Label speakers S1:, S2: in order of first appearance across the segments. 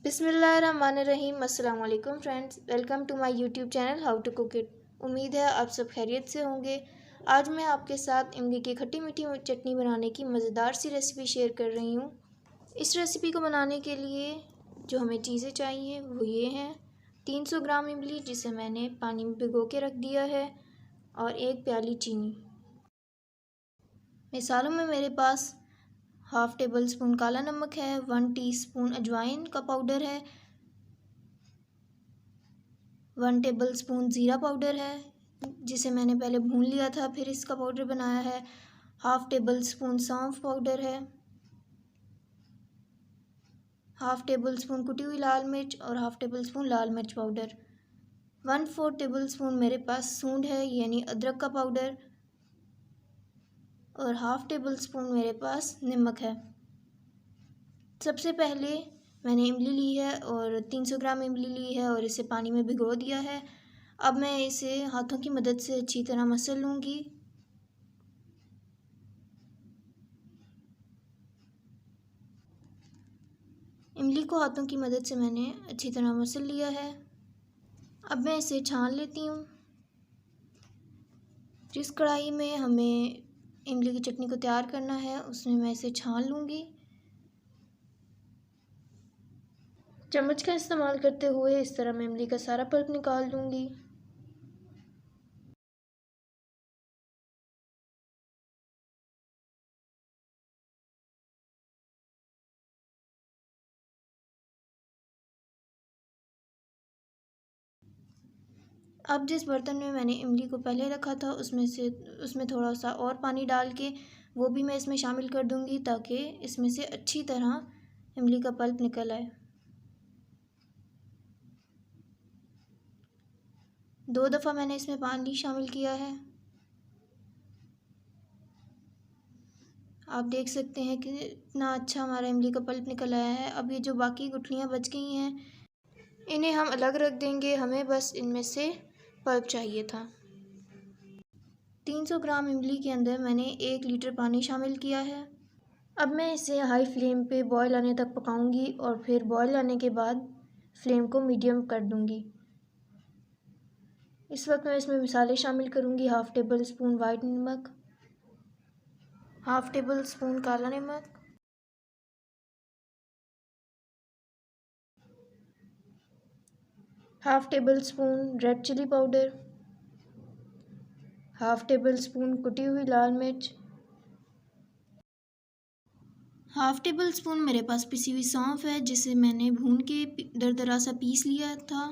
S1: बिस्मिल्लाहिर्रहमानिर्रहीम। अस्सलाम वालेकुम friends, welcome to my YouTube channel how to cook it. उम्मीद है आप सब खैरियत से होंगे। आज मैं आपके साथ इमली की खट्टी मीठी चटनी बनाने की मज़ेदार सी रेसिपी शेयर कर रही हूँ। इस रेसिपी को बनाने के लिए जो हमें चीज़ें चाहिए वो ये हैं। 300 ग्राम इमली जिसे मैंने पानी में भिगो के रख दिया है, और 1 प्याली चीनी। मिसालों में मेरे पास हाफ़ टेबल स्पून काला नमक है, 1 टीस्पून अजवाइन का पाउडर है, 1 टेबल स्पून ज़ीरा पाउडर है जिसे मैंने पहले भून लिया था फिर इसका पाउडर बनाया है, हाफ़ टेबल स्पून सौंफ पाउडर है, हाफ़ टेबल स्पून कुटी हुई लाल मिर्च और हाफ़ टेबल स्पून लाल मिर्च पाउडर, 1/4 टेबल स्पून मेरे पास सूंड है यानी अदरक का पाउडर, और हाफ़ टेबल स्पून मेरे पास नमक है। सबसे पहले मैंने इमली ली है और 300 ग्राम इमली ली है और इसे पानी में भिगो दिया है। अब मैं इसे हाथों की मदद से अच्छी तरह मसल लूँगी। इमली को हाथों की मदद से मैंने अच्छी तरह मसल लिया है। अब मैं इसे छान लेती हूँ। जिस कढ़ाई में हमें इमली की चटनी को तैयार करना है उसमें मैं इसे छान लूँगी। चम्मच का इस्तेमाल करते हुए इस तरह मैं इमली का सारा पल्प निकाल लूँगी। अब जिस बर्तन में मैंने इमली को पहले रखा था उसमें थोड़ा सा और पानी डाल के वो भी मैं इसमें शामिल कर दूंगी ताकि इसमें से अच्छी तरह इमली का पल्प निकल आए। 2 दफ़ा मैंने इसमें पानी शामिल किया है। आप देख सकते हैं कि इतना अच्छा हमारा इमली का पल्प निकल आया है। अब ये जो बाकी गुठलियाँ बच गई हैं इन्हें हम अलग रख देंगे, हमें बस इनमें से पल्प चाहिए था। 300 ग्राम इमली के अंदर मैंने 1 लीटर पानी शामिल किया है। अब मैं इसे हाई फ्लेम पे बॉयल आने तक पकाऊंगी और फिर बॉयल आने के बाद फ्लेम को मीडियम कर दूंगी। इस वक्त मैं इसमें मसाले शामिल करूंगी। हाफ़ टेबल स्पून वाइट नमक, हाफ़ टेबल स्पून काला नमक, half tablespoon red chilli powder, half tablespoon कुटी हुई लाल मिर्च, हाफ़ टेबल स्पून मेरे पास पिसी हुई सौंफ है जिसे मैंने भून के दरदरा सा पीस लिया था,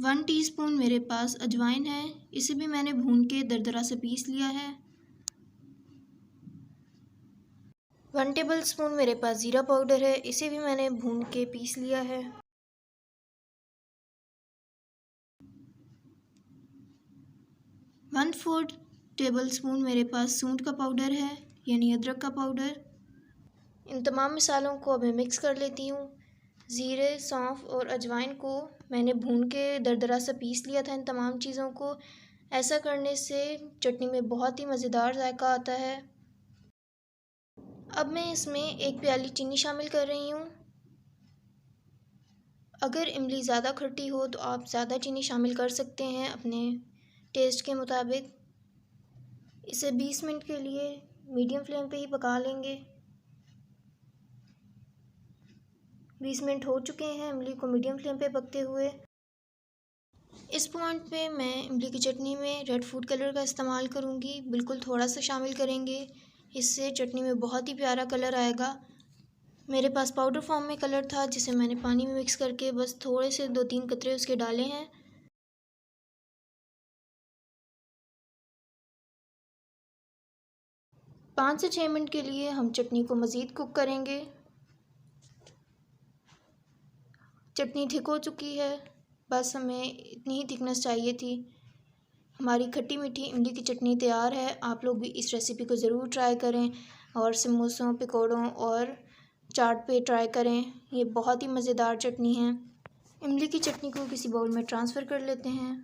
S1: 1 टीस्पून मेरे पास अजवाइन है, इसे भी मैंने भून के दरदरा से पीस लिया है, 1 टेबल स्पून मेरे पास ज़ीरा पाउडर है, इसे भी मैंने भून के पीस लिया है, 1/4 टेबल स्पून मेरे पास सूंड का पाउडर है यानी अदरक का पाउडर। इन तमाम मसालों को अब मैं मिक्स कर लेती हूँ। ज़ीरे, सौंफ और अजवाइन को मैंने भून के दरदरा सा पीस लिया था इन तमाम चीज़ों को। ऐसा करने से चटनी में बहुत ही मज़ेदार जायका आता है। अब मैं इसमें 1 प्याली चीनी शामिल कर रही हूँ। अगर इमली ज़्यादा खट्टी हो तो आप ज़्यादा चीनी शामिल कर सकते हैं अपने टेस्ट के मुताबिक। इसे 20 मिनट के लिए मीडियम फ्लेम पे ही पका लेंगे। 20 मिनट हो चुके हैं इमली को मीडियम फ्लेम पे पकते हुए। इस पॉइंट पे मैं इमली की चटनी में रेड फूड कलर का इस्तेमाल करूँगी। बिल्कुल थोड़ा सा शामिल करेंगे, इससे चटनी में बहुत ही प्यारा कलर आएगा। मेरे पास पाउडर फॉर्म में कलर था जिसे मैंने पानी में मिक्स करके बस थोड़े से 2-3 कतरे उसके डाले हैं। पाँच से 6 मिनट के लिए हम चटनी को मज़ीद कुक करेंगे। चटनी थिक हो चुकी है, बस हमें इतनी ही थिकनेस चाहिए थी। हमारी खट्टी मीठी इमली की चटनी तैयार है। आप लोग भी इस रेसिपी को ज़रूर ट्राई करें और समोसों, पकौड़ों और चाट पे ट्राई करें। ये बहुत ही मज़ेदार चटनी है। इमली की चटनी को किसी बाउल में ट्रांसफ़र कर लेते हैं।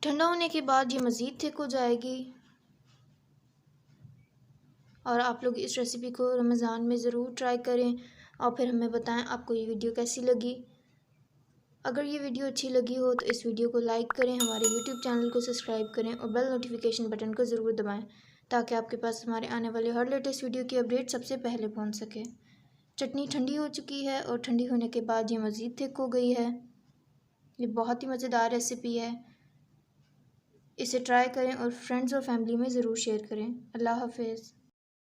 S1: ठंडा होने के बाद ये मज़ीद थिक हो जाएगी। और आप लोग इस रेसिपी को रमज़ान में ज़रूर ट्राई करें और फिर हमें बताएं आपको ये वीडियो कैसी लगी। अगर ये वीडियो अच्छी लगी हो तो इस वीडियो को लाइक करें, हमारे यूट्यूब चैनल को सब्सक्राइब करें और बेल नोटिफिकेशन बटन को ज़रूर दबाएं ताकि आपके पास हमारे आने वाले हर लेटेस्ट वीडियो की अपडेट सबसे पहले पहुंच सके। चटनी ठंडी हो चुकी है और ठंडी होने के बाद ये मज़ीद थिक हो गई है। ये बहुत ही मज़ेदार रेसिपी है। इसे ट्राई करें और फ्रेंड्स और फैमिली में ज़रूर शेयर करें। अल्लाह हाफ़िज़।